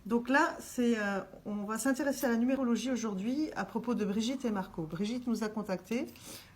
Donc là, on va s'intéresser à la numérologie aujourd'hui à propos de Brigitte et Marco. Brigitte nous a contactés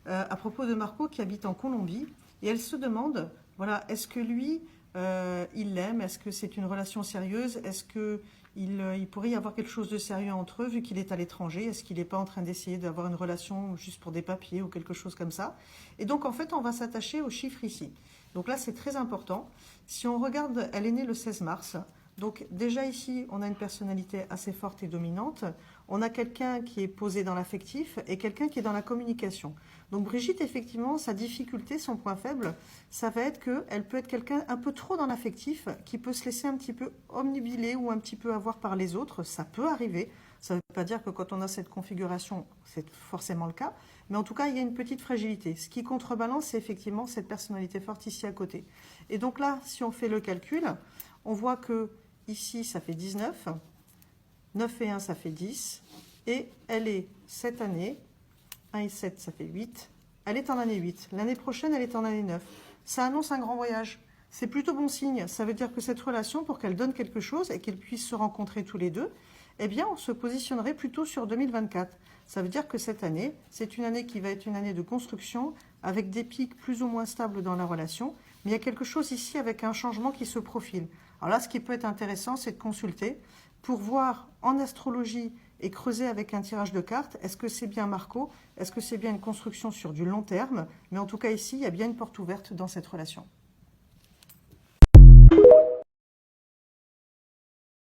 à propos de Marco qui habite en Colombie et elle se demande, voilà, est-ce que lui, il l'aime? Est-ce que c'est une relation sérieuse? Est-ce que il pourrait y avoir quelque chose de sérieux entre eux vu qu'il est à l'étranger? Est-ce qu'il n'est pas en train d'essayer d'avoir une relation juste pour des papiers ou quelque chose comme ça? Et donc en fait, on va s'attacher aux chiffres ici. Donc là, c'est très important. Si on regarde, elle est née le 16 mars. Donc déjà ici, on a une personnalité assez forte et dominante. On a quelqu'un qui est posé dans l'affectif et quelqu'un qui est dans la communication. Donc Brigitte, effectivement, sa difficulté, son point faible, ça va être qu'elle peut être quelqu'un un peu trop dans l'affectif, qui peut se laisser un petit peu omnibuler ou un petit peu avoir par les autres. Ça peut arriver. Ça ne veut pas dire que quand on a cette configuration, c'est forcément le cas. Mais en tout cas, il y a une petite fragilité. Ce qui contrebalance, c'est effectivement cette personnalité forte ici à côté. Et donc là, si on fait le calcul, on voit que ici, ça fait 19. 9 et 1, ça fait 10. Et elle est cette année, 1 et 7, ça fait 8. Elle est en année 8. L'année prochaine, elle est en année 9. Ça annonce un grand voyage. C'est plutôt bon signe. Ça veut dire que cette relation, pour qu'elle donne quelque chose et qu'ils puissent se rencontrer tous les deux, eh bien, on se positionnerait plutôt sur 2024. Ça veut dire que cette année, c'est une année qui va être une année de construction, avec des pics plus ou moins stables dans la relation. Mais il y a quelque chose ici avec un changement qui se profile. Alors là, ce qui peut être intéressant, c'est de consulter pour voir en astrologie et creuser avec un tirage de cartes, est-ce que c'est bien Marco? Est-ce que c'est bien une construction sur du long terme? Mais en tout cas, ici, il y a bien une porte ouverte dans cette relation.